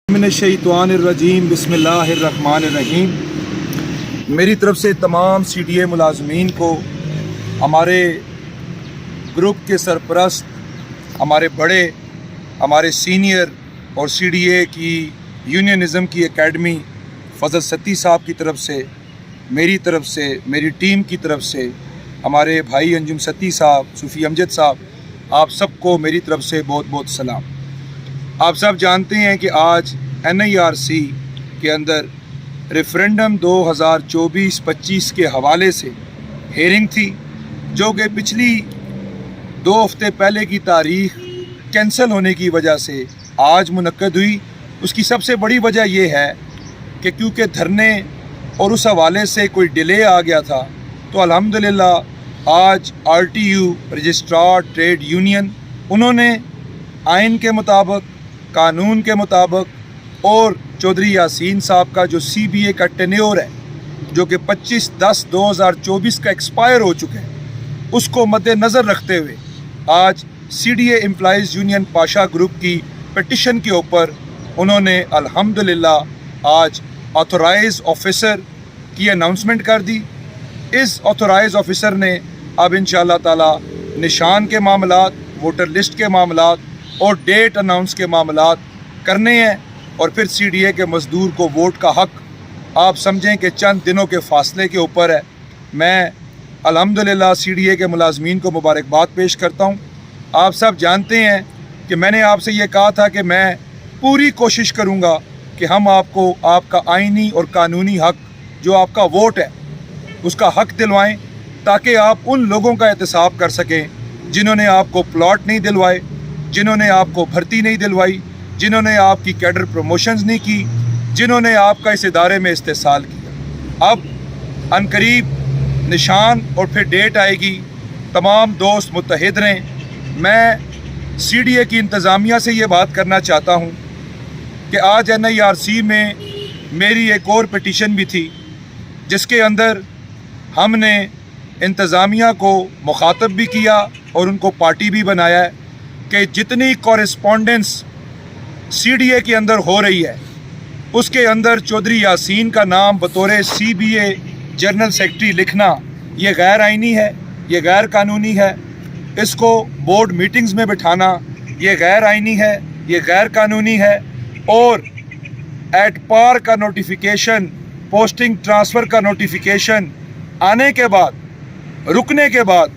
मिनश्शैतानिर्रजीम बिस्मिल्लाहिर्रहमानिर्रहीम। मेरी तरफ से तमाम CDA मुलाजमीन को, हमारे ग्रुप के सरपरस्त, हमारे बड़े, हमारे सीनियर और CDA की यूनियनिज़म की एकेडमी फजल सत्ती साहब की तरफ से, मेरी तरफ से, मेरी टीम की तरफ से, हमारे भाई अंजुम सत्ती साहब, सूफ़ी अमजद साहब, आप सबको मेरी तरफ से बहुत बहुत सलाम। आप सब जानते हैं कि आज NIRC के अंदर रेफरेंडम 2024-25 के हवाले से हेयरिंग थी, जो कि पिछली 2 हफ्ते पहले की तारीख कैंसिल होने की वजह से आज मुनक्कद हुई। उसकी सबसे बड़ी वजह यह है कि क्योंकि धरने और उस हवाले से कोई डिले आ गया था, तो अल्हम्दुलिल्लाह आज RTU रजिस्ट्रार ट्रेड यूनियन, उन्होंने आइन के मुताबिक, कानून के मुताबिक और चौधरी यासीन साहब का जो CBA का टेन्योर है, जो कि 25/10/2024 का एक्सपायर हो चुका है, उसको मद्देनज़र रखते हुए आज CDA employees union Pasha group की पिटिशन के ऊपर उन्होंने अल्हम्दुलिल्लाह आज ऑथोराइज ऑफिसर की अनाउंसमेंट कर दी। इस ऑथोराइज ऑफिसर ने अब इंशाअल्लाह ताला निशान के मामलात, वोटर लिस्ट के मामलात और डेट अनाउंस के मामलात करने हैं, और फिर CDA के मज़दूर को वोट का हक़, आप समझें कि चंद दिनों के फ़ासले के ऊपर है। मैं अल्हम्दुलिल्लाह CDA के मुलाजमीन को मुबारकबाद पेश करता हूँ। आप सब जानते हैं कि मैंने आपसे ये कहा था कि मैं पूरी कोशिश करूँगा कि हम आपको आपका आइनी और कानूनी हक़, जो आपका वोट है, उसका हक़ दिलवाएं, ताकि आप उन लोगों का एहतसाब कर सकें जिन्होंने आपको प्लॉट नहीं दिलवाए, जिन्होंने आपको भर्ती नहीं दिलवाई, जिन्होंने आपकी कैडर प्रमोशंस नहीं की, जिन्होंने आपका इस इदारे में इस्तेसाल किया। अब अनकरीब निशान और फिर डेट आएगी, तमाम दोस्त मुत्तहिद रहें। मैं CDA की इंतज़ामिया से ये बात करना चाहता हूँ कि आज NIRC में मेरी एक और पिटीशन भी थी, जिसके अंदर हमने इंतज़ामिया को मुखातब भी किया और उनको पार्टी भी बनाया है कि जितनी कॉरेस्पॉन्डेंस CDA के अंदर हो रही है, उसके अंदर चौधरी यासीन का नाम बतौर CBA जनरल सेक्रेटरी लिखना, ये गैर आइनी है, ये गैर कानूनी है। इसको बोर्ड मीटिंग्स में बिठाना, ये गैर आइनी है, ये गैर कानूनी है। और एट पार का नोटिफिकेशन, पोस्टिंग ट्रांसफ़र का नोटिफिकेशन आने के बाद, रुकने के बाद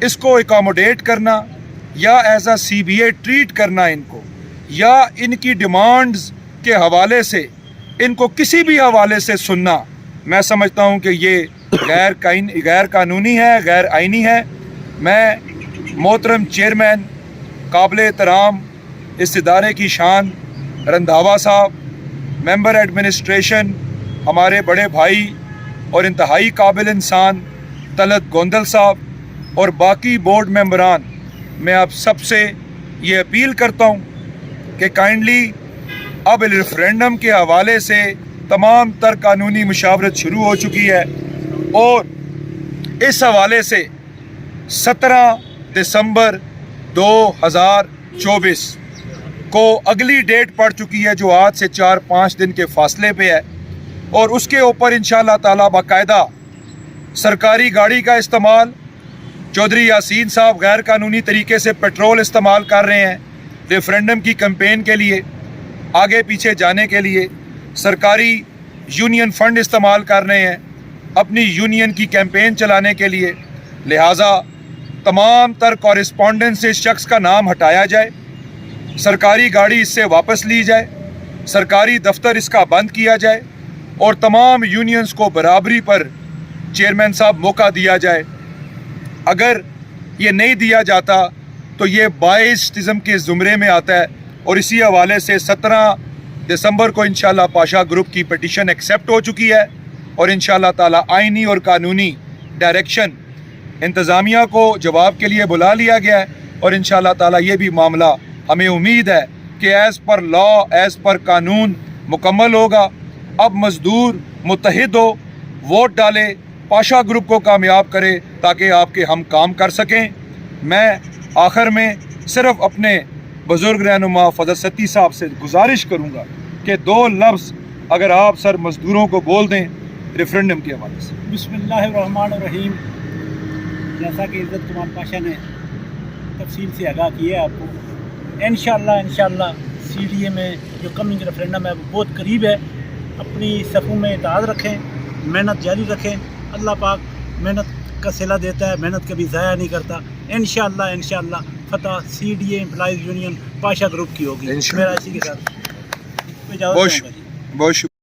इसको एकोमोडेट करना या एज अ CBA ट्रीट करना इनको, या इनकी डिमांड्स के हवाले से इनको किसी भी हवाले से सुनना, मैं समझता हूँ कि ये गैर कानूनी है, गैर आइनी है। मैं मोहतरम चेयरमैन, काबिल एहतराम इस इदारे की शान रंधावा साहब, मेंबर एडमिनिस्ट्रेशन हमारे बड़े भाई और इंतहाई काबिल इंसान तलत गोंदल साहब और बाकी बोर्ड मेंबरान, मैं आप सबसे ये अपील करता हूँ कि काइंडली अब रेफरेंडम के हवाले से तमाम तर कानूनी मुशावरत शुरू हो चुकी है, और इस हवाले से 17 दिसंबर 2024 को अगली डेट पड़ चुकी है, जो आज से 4-5 दिन के फासले पे है। और उसके ऊपर इंशाअल्लाह ताला बाकायदा सरकारी गाड़ी का इस्तेमाल, चौधरी यासीन साहब गैर कानूनी तरीके से पेट्रोल इस्तेमाल कर रहे हैं रेफरेंडम की कैंपेन के लिए, आगे पीछे जाने के लिए, सरकारी यूनियन फ़ंड इस्तेमाल कर रहे हैं अपनी यूनियन की कैंपेन चलाने के लिए। लिहाजा तमाम तर कॉरेस्पॉन्डेंस से इस शख्स का नाम हटाया जाए, सरकारी गाड़ी इससे वापस ली जाए, सरकारी दफ्तर इसका बंद किया जाए, और तमाम यूनियंस को बराबरी पर चेयरमैन साहब मौका दिया जाए। अगर ये नहीं दिया जाता तो ये 22 के ज़ुमरे में आता है, और इसी हवाले से 17 दिसंबर को इंशाअल्लाह पाशा ग्रुप की पिटीशन एक्सेप्ट हो चुकी है, और इंशाअल्लाह ताला आइनी और कानूनी डायरेक्शन इंतज़ामिया को जवाब के लिए बुला लिया गया है, और इंशाअल्लाह ताला ये भी मामला हमें उम्मीद है कि as per law, as per कानून मुकम्मल होगा। अब मज़दूर मुत्तहिद हो, वोट डाले, पाशा ग्रुप को कामयाब करे, ताकि आपके हम काम कर सकें। मैं आखिर में सिर्फ़ अपने बुज़ुर्ग रहनुमा फजल सत्ती साहब से गुजारिश करूँगा کہ 2 لفظ اگر آپ سر مزدوروں کو بول دیں ریفرینڈم کے حوالے سے. بسم اللہ الرحمن الرحیم. جیسا کہ عزت کمار پاشا نے تفصیل سے آگاہ کیا ہے آپ کو، انشاءاللہ سی ڈی اے میں جو کمنگ ریفرینڈم ہے وہ بہت قریب ہے. اپنی صفوں میں اتحاد رکھیں، محنت جاری رکھیں. اللہ پاک محنت کا صلہ دیتا ہے، محنت کبھی ضائع نہیں کرتا. انشاءاللہ فتح C D A employees union Pasha group کی ہوگی. انشاءاللہ. میرا اسی کے ساتھ اجازت بہت ہے. بہت شکریہ.